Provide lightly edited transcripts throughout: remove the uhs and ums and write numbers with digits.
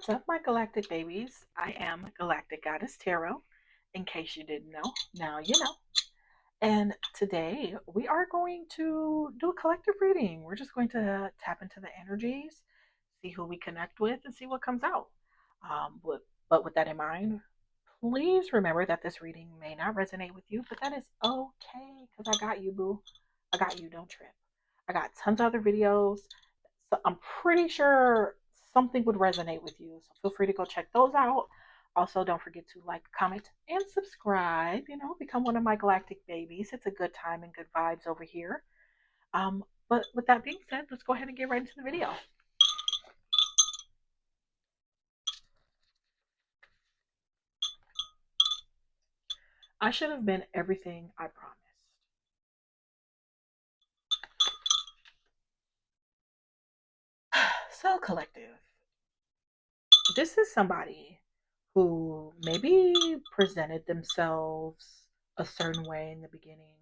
What's up, my galactic babies? I am Galactic Goddess Tarot. In case you didn't know, now you know. And today we are going to do a collective reading. We're just going to tap into the energies, see who we connect with, and see what comes out. But with that in mind, please remember that this reading may not resonate with you, but that is okay because I got you, boo. I got you. Don't trip. I got tons of other videos. So I'm pretty sure something would resonate with you. So feel free to go check those out. Also, don't forget to like, comment, and subscribe. Become one of my galactic babies. It's a good time and good vibes over here. But with that being said, let's go ahead and get right into the video. I should have been everything I promised. So, collective. This is somebody who maybe presented themselves a certain way in the beginning.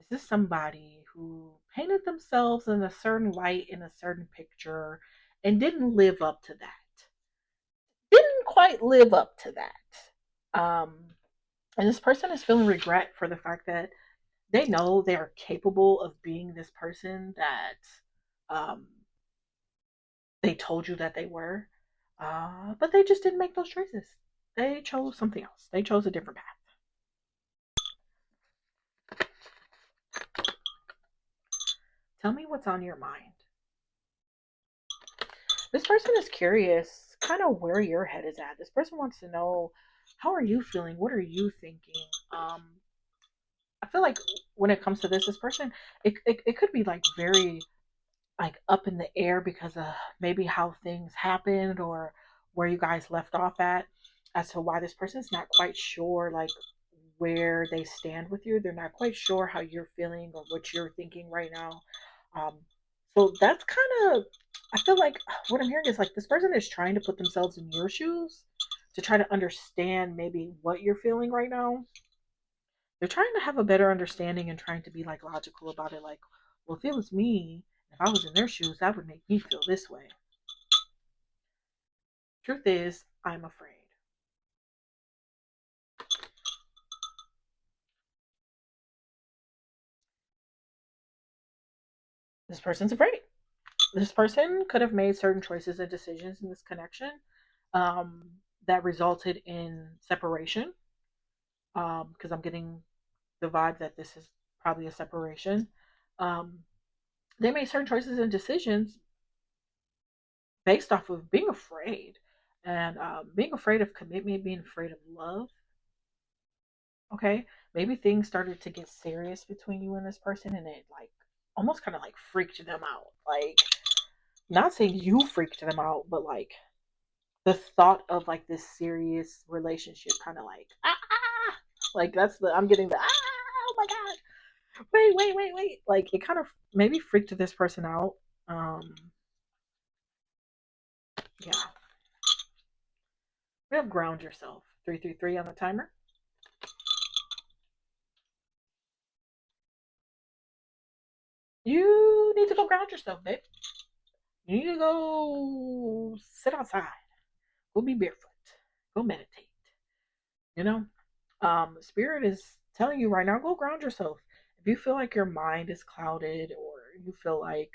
This is somebody who painted themselves in a certain light in a certain picture and didn't live up to that. Didn't quite live up to that. And this person is feeling regret for the fact that they know they are capable of being this person that um, they told you that they were, but they just didn't make those choices. They chose something else. They chose a different path. Tell me what's on your mind. This person is curious kind of where your head is at. This person wants to know, how are you feeling? What are you thinking? I feel like when it comes to this person, it could be like very like up in the air because of maybe how things happened or where you guys left off at, as to why this person is not quite sure like where they stand with you. They're not quite sure how you're feeling or what you're thinking right now. um, so that's kind of, I feel like what I'm hearing is like this person is trying to put themselves in your shoes to try to understand maybe what you're feeling right now. They're trying to have a better understanding and trying to be like logical about it, like, well, if it was me, if I was in their shoes, that would make me feel this way. Truth is, I'm afraid. This person's afraid. This person could have made certain choices and decisions in this connection um, that resulted in separation. Because I'm getting the vibe that this is probably a separation. Um, they made certain choices and decisions based off of being afraid, and being afraid of commitment, being afraid of love. Okay, maybe things started to get serious between you and this person, and it like almost kind of like freaked them out. Like, not saying you freaked them out, but like the thought of like this serious relationship kind of like like that's the, I'm getting the oh my god, wait, like it kind of maybe freaked this person out. um yeah, we have ground yourself 333 on the timer. You need to go ground yourself, babe. You need to go sit outside, go be barefoot, go meditate. you know Spirit is telling you right now, go ground yourself. If you feel like your mind is clouded, or you feel like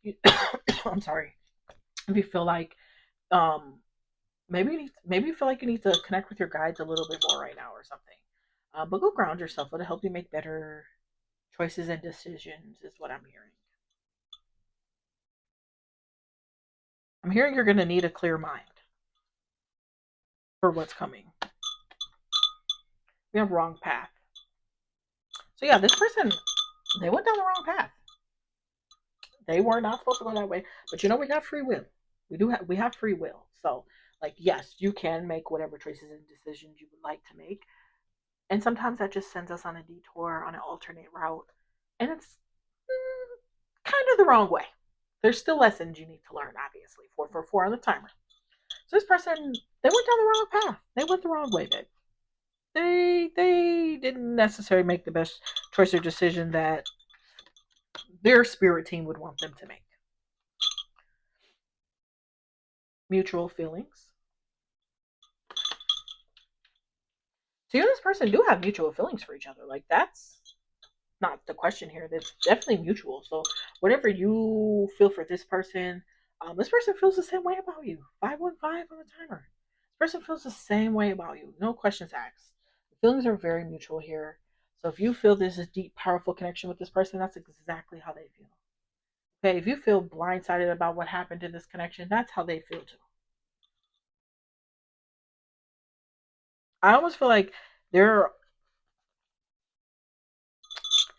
you, I'm sorry, if you feel like um maybe you feel like you need to connect with your guides a little bit more right now or something, but go ground yourself. It'll help you make better choices and decisions, is what I'm hearing. I'm hearing you're going to need a clear mind for what's coming. We have wrong path. So yeah, this person, they went down the wrong path. They were not supposed to go that way. But we got free will. We have free will. So like, yes, you can make whatever choices and decisions you would like to make. And sometimes that just sends us on a detour, on an alternate route. And it's kind of the wrong way. There's still lessons you need to learn, obviously. 4 on the timer. So this person, they went down the wrong path. They went the wrong way, babe. They didn't necessarily make the best choice or decision that their spirit team would want them to make. mutual feelings. So you and this person do have mutual feelings for each other. Like, that's not the question here. That's definitely mutual. So whatever you feel for this person feels the same way about you. 515 on the timer. This person feels the same way about you. No questions asked. The feelings are very mutual here. So if you feel there's a deep, powerful connection with this person, that's exactly how they feel. Okay, if you feel blindsided about what happened in this connection, that's how they feel too. I almost feel like they're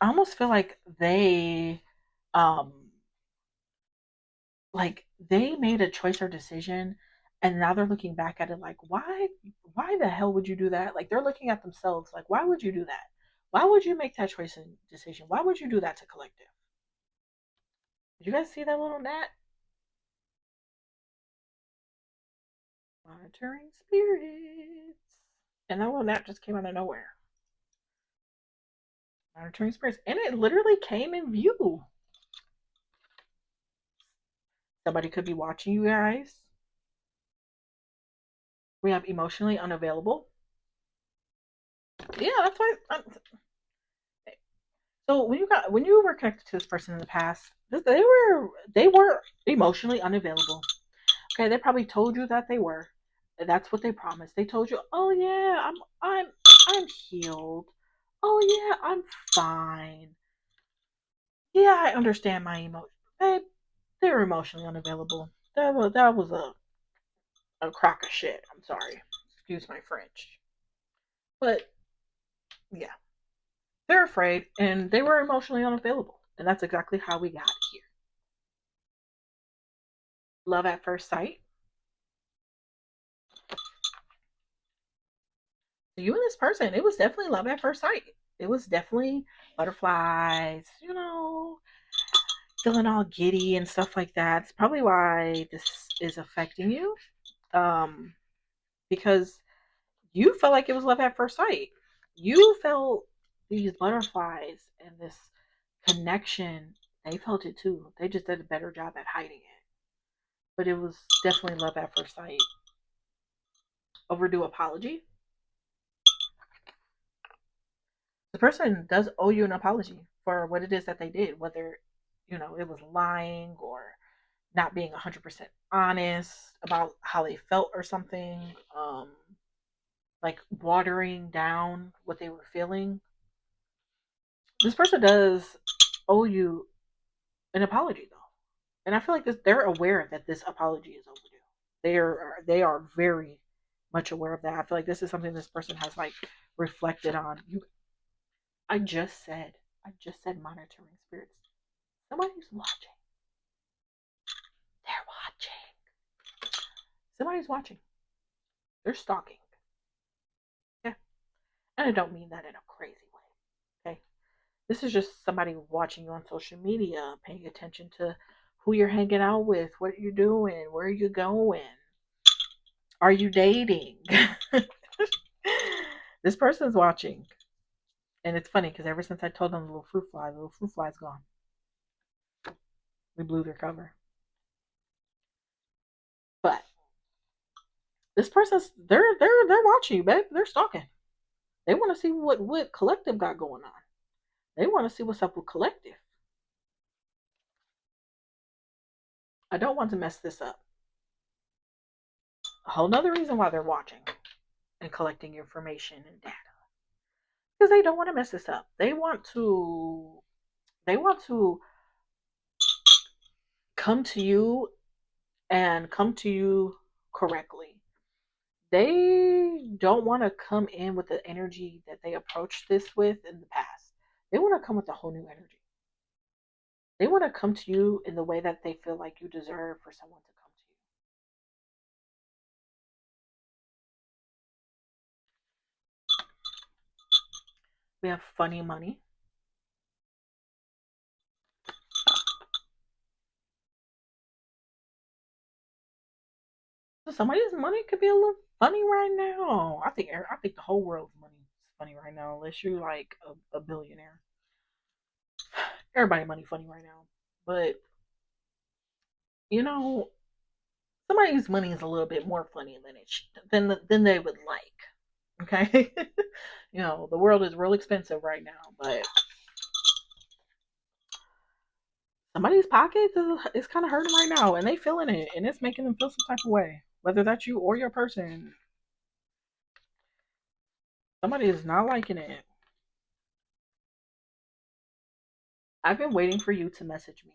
I almost feel um like they made a choice or decision, and now they're looking back at it like, why the hell would you do that? Like, they're looking at themselves like, why would you do that? Why would you make that choice and decision? Why would you do that to collective? Did you guys see that little gnat? Monitoring spirits. And that little gnat just came out of nowhere. Monitoring spirits. And it literally came in view. Somebody could be watching you guys. We have emotionally unavailable. Yeah, that's why. So when you were connected to this person in the past, they were emotionally unavailable. Okay, they probably told you that they were. That's what they promised. They told you, "Oh yeah, I'm healed. Oh yeah, I'm fine. Yeah, I understand my emotions." They were emotionally unavailable. That was a crock of shit. I'm sorry. Excuse my French. But yeah, they're afraid and they were emotionally unavailable. And that's exactly how we got here. Love at first sight. You and this person, it was definitely love at first sight. It was definitely butterflies, feeling all giddy and stuff like that. It's probably why this is affecting you. Um, because you felt like it was love at first sight. You felt these butterflies and this connection. They felt it too. They just did a better job at hiding it. But it was definitely love at first sight. Overdue apology. The person does owe you an apology for what it is that they did, whether it was lying or not being 100% honest about how they felt or something, like watering down what they were feeling. This person does owe you an apology though, and I feel like they're aware that this apology is overdue. They are very much aware of that. I feel like this is something this person has like reflected on. I just said I just said monitoring spirits. Somebody's watching. They're watching. Somebody's watching. They're stalking. Yeah. And I don't mean that in a crazy way. Okay. This is just somebody watching you on social media, paying attention to who you're hanging out with, what you're doing, where you're going. Are you dating? This person's watching. And it's funny because ever since I told them the little fruit fly's gone. We blew their cover. But this person's they're watching you, babe. They're stalking. They want to see what collective got going on. They want to see what's up with collective. I don't want to mess this up. A whole nother reason why they're watching and collecting information and data. Because they don't want to mess this up. They want to come to you and come to you correctly. They don't want to come in with the energy that they approached this with in the past. They want to come with a whole new energy. They want to come to you in the way that they feel like you deserve for someone to come to you. We have funny money. So somebody's money could be a little funny right now. I think the whole world's money is funny right now, unless you're like a billionaire. Everybody money funny right now. But you know, somebody's money is a little bit more funny than they would like. Okay, the world is real expensive right now, but somebody's pockets is kind of hurting right now, and they feeling it, and it's making them feel some type of way. Whether that's you or your person, somebody is not liking it. I've been waiting for you to message me.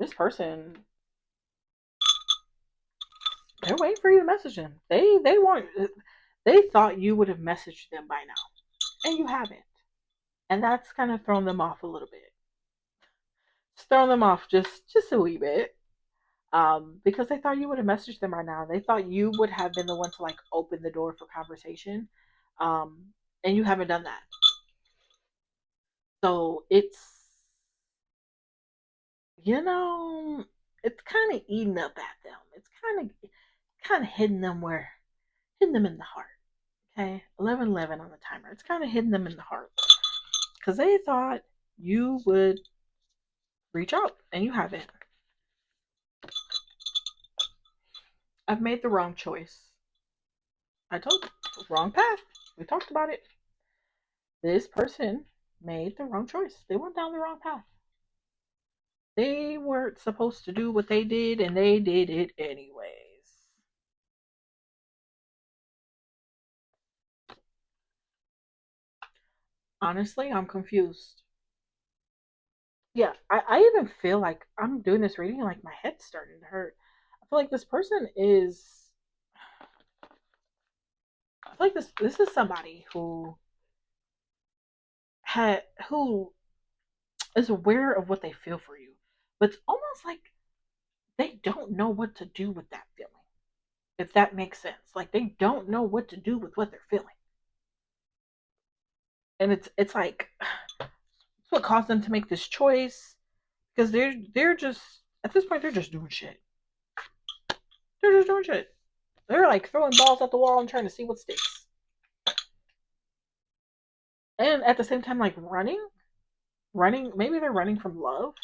This person, they're waiting for you to message them. They thought you would have messaged them by now, and you haven't, and that's kind of thrown them off a little bit. It's thrown them off just a wee bit. Because they thought you would have messaged them right now. They thought you would have been the one to like open the door for conversation, and you haven't done that. So it's kind of eating up at them. It's kind of hitting them in the heart. Okay, 11:11 on the timer. It's kind of hitting them in the heart because they thought you would reach out and you haven't. I've made the wrong choice. I told you, wrong path. We talked about it. This person made the wrong choice. They went down the wrong path. They weren't supposed to do what they did, and they did it anyways. Honestly, I'm confused. Yeah, I even feel like I'm doing this reading, like my head's starting to hurt. I feel like this person is. I feel like this is somebody who is aware of what they feel for you, but it's almost like they don't know what to do with that feeling. If that makes sense, like they don't know what to do with what they're feeling, and it's like it's what caused them to make this choice because they're just at this point they're just doing shit. They're just doing shit. They're like throwing balls at the wall and trying to see what sticks, and at the same time like running. Maybe they're running from love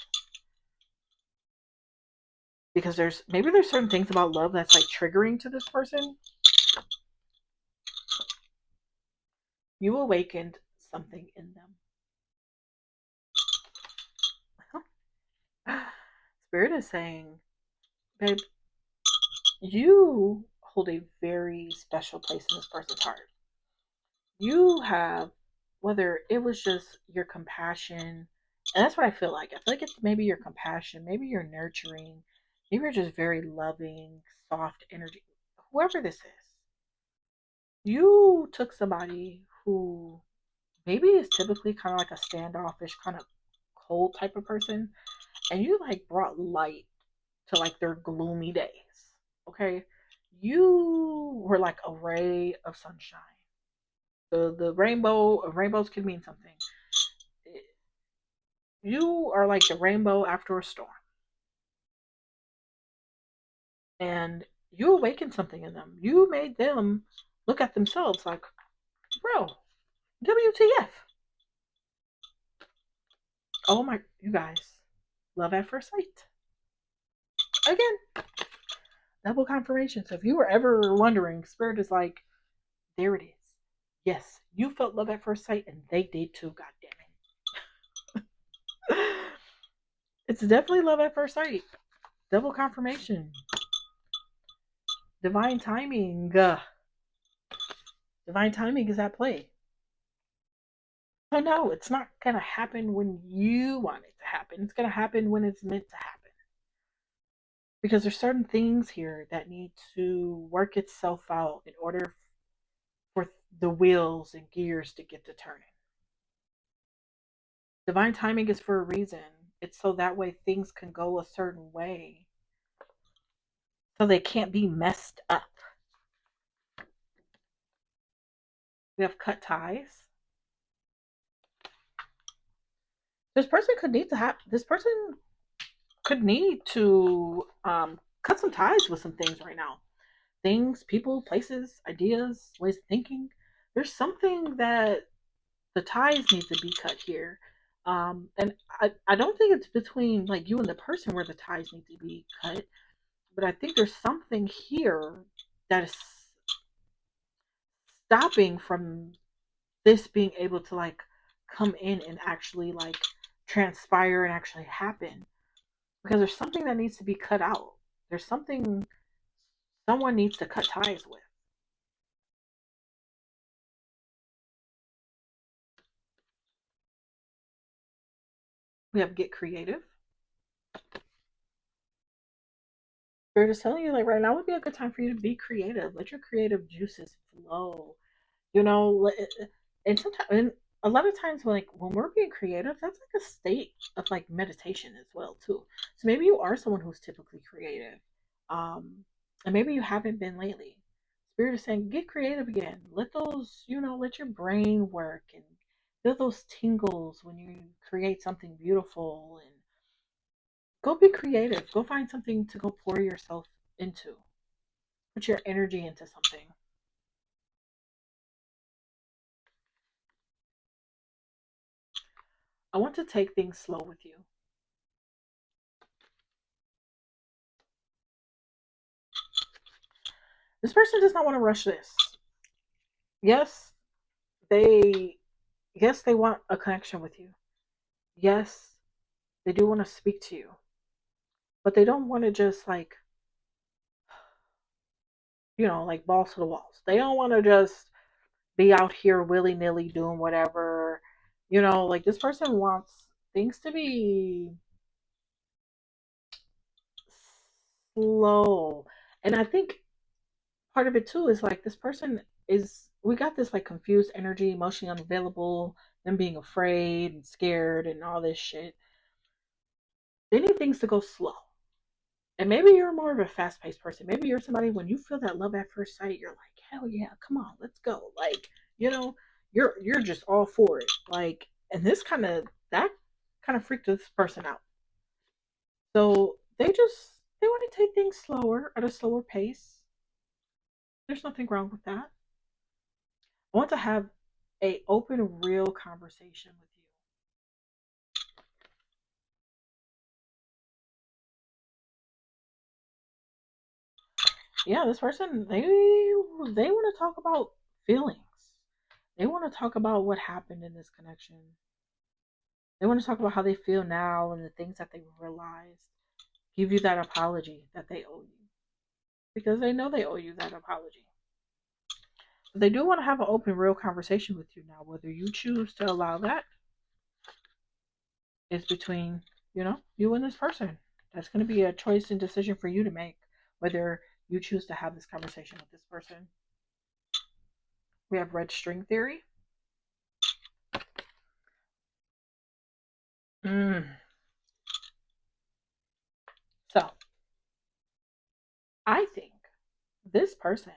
because there's certain things about love that's like triggering to this person. You awakened something in them. Spirit is saying, babe, you hold a very special place in this person's heart. You have, whether it was just your compassion, and that's what I feel like. I feel like it's maybe your compassion, maybe you're nurturing, maybe you're just very loving, soft energy. Whoever this is, you took somebody who maybe is typically kind of like a standoffish, kind of cold type of person, and you like brought light to like their gloomy days. Okay, you were like a ray of sunshine. The rainbows could mean something. You are like the rainbow after a storm, and you awakened something in them. You made them look at themselves like, bro, WTF? Oh my, you guys, love at first sight. Again, double confirmation. So if you were ever wondering, Spirit is like, there it is. Yes, you felt love at first sight, and they did too. God damn it! It's definitely love at first sight. Double confirmation. Divine timing. Divine timing is at play. Oh no, it's not gonna happen when you want it to happen. It's gonna happen when it's meant to happen. Because there's certain things here that need to work itself out in order for the wheels and gears to get to turning. Divine timing is for a reason. It's so that way things can go a certain way. So they can't be messed up. We have cut ties. This person could need to cut some ties with some things right now. Things, people, places, ideas, ways of thinking. There's something that The ties need to be cut here. And I don't think it's between like you and the person where the ties need to be cut, but I think there's something here that is stopping from this being able to like come in and actually like transpire and actually happen, because there's something that needs to be cut out. There's something someone needs to cut ties with. We have get creative. Spirit is telling you like right now would be a good time for you to be creative. Let your creative juices flow. You know, and sometimes, and a lot of times, like when we're being creative, that's like a state of like meditation as well too. So maybe you are someone who's typically creative, um, and maybe you haven't been lately. Spirit is saying, get creative again. Let those, let your brain work and feel those tingles when you create something beautiful, and go be creative. Go find something to go pour yourself into. Put your energy into something. I want to take things slow with you. This person does not want to rush this. Yes, they yes, they want a connection with you. Yes, they do want to speak to you. But they don't want to just like, like balls to the walls. They don't want to just be out here willy-nilly doing whatever. Like this person wants things to be slow. And I think part of it too is like this person is we got this like confused energy, emotionally unavailable, them being afraid and scared and all this shit. They need things to go slow. And maybe you're more of a fast paced person. Maybe you're somebody when you feel that love at first sight, you're like, hell yeah, come on, let's go. Like, you know, you're just all for it. Like, and that kind of freaked this person out. So they want to take things slower at a slower pace. There's nothing wrong with that. I want to have a open, real conversation with you. Yeah, this person they want to talk about feelings. They want to talk about what happened in this connection. They want to talk about how they feel now and the things that they realized. Give you that apology that they owe you, because they know they owe you that apology. But they do want to have an open, real conversation with you now. Whether you choose to allow that is between you and this person. That's going to be a choice and decision for you to make. Whether you choose to have this conversation with this person. We have red string theory. Mm. So I think this person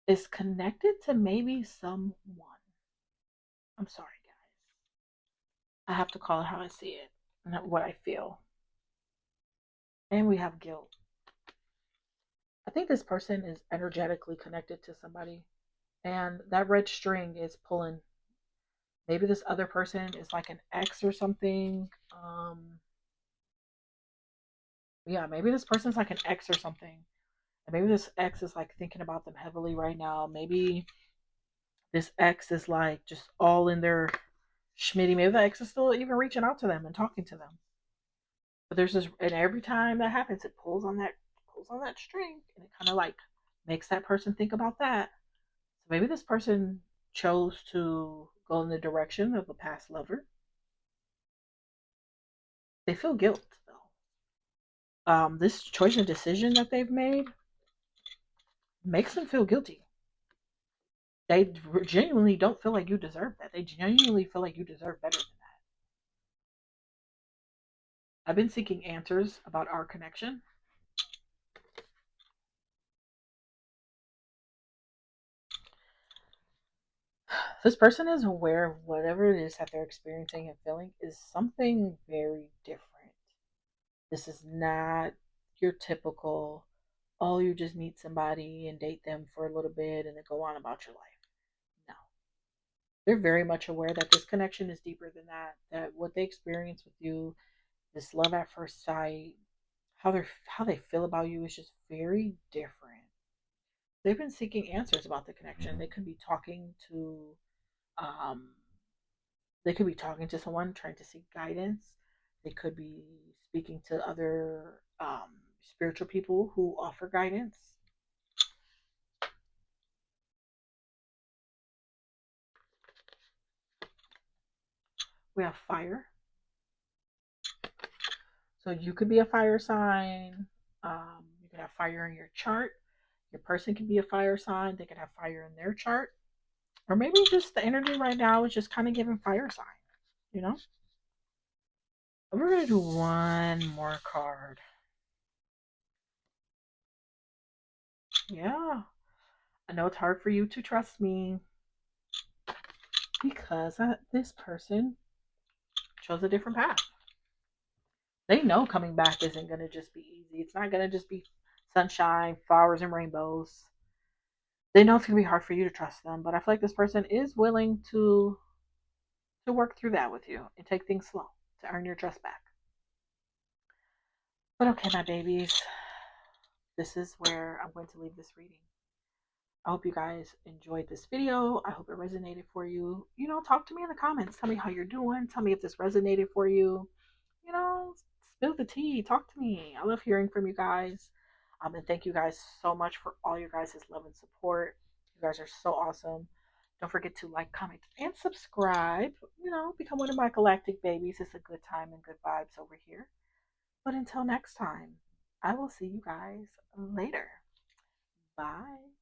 is connected to maybe someone. I'm sorry, guys. I have to call it how I see it, not what I feel. And we have guilt. I think this person is energetically connected to somebody, and that red string is pulling. Maybe this other person is like an ex or something. Yeah, maybe this person's like an ex or something. And maybe this ex is like thinking about them heavily right now. Maybe this ex is like just all in their schmitty. Maybe the ex is still even reaching out to them and talking to them. But there's this, and every time that happens, it pulls on that string, and it kind of like makes that person think about that. So maybe this person chose to go in the direction of a past lover. They feel guilt though. This choice and decision that they've made makes them feel guilty. They genuinely don't feel like you deserve that. They genuinely feel like you deserve better than that. I've been seeking answers about our connection. This person is aware of whatever it is that they're experiencing and feeling is something very different. This is not your typical, oh, you just meet somebody and date them for a little bit and then go on about your life. No. They're very much aware that this connection is deeper than that, that what they experience with you, this love at first sight, how they feel about you is just very different. They've been seeking answers about the connection. Um, they could be talking to someone trying to seek guidance. They could be speaking to other spiritual people who offer guidance. We have fire. So you could be a fire sign. You could have fire in your chart. Your person can be a fire sign. They could have fire in their chart. Or maybe just the energy right now is just kind of giving fire sign, you know? We're going to do one more card. Yeah. I know it's hard for you to trust me because this person chose a different path. They know coming back isn't going to just be easy. It's not going to just be sunshine, flowers, and rainbows. They know it's going to be hard for you to trust them, but I feel like this person is willing to work through that with you and take things slow to earn your trust back. But okay, my babies, this is where I'm going to leave this reading. I hope you guys enjoyed this video. I hope it resonated for you. Talk to me in the comments. Tell me how you're doing. Tell me if this resonated for you. Spill the tea. Talk to me. I love hearing from you guys. And thank you guys so much for all your guys' love and support. You guys are so awesome. Don't forget to like, comment, and subscribe. Become one of my galactic babies. It's a good time and good vibes over here. But until next time, I will see you guys later. Bye.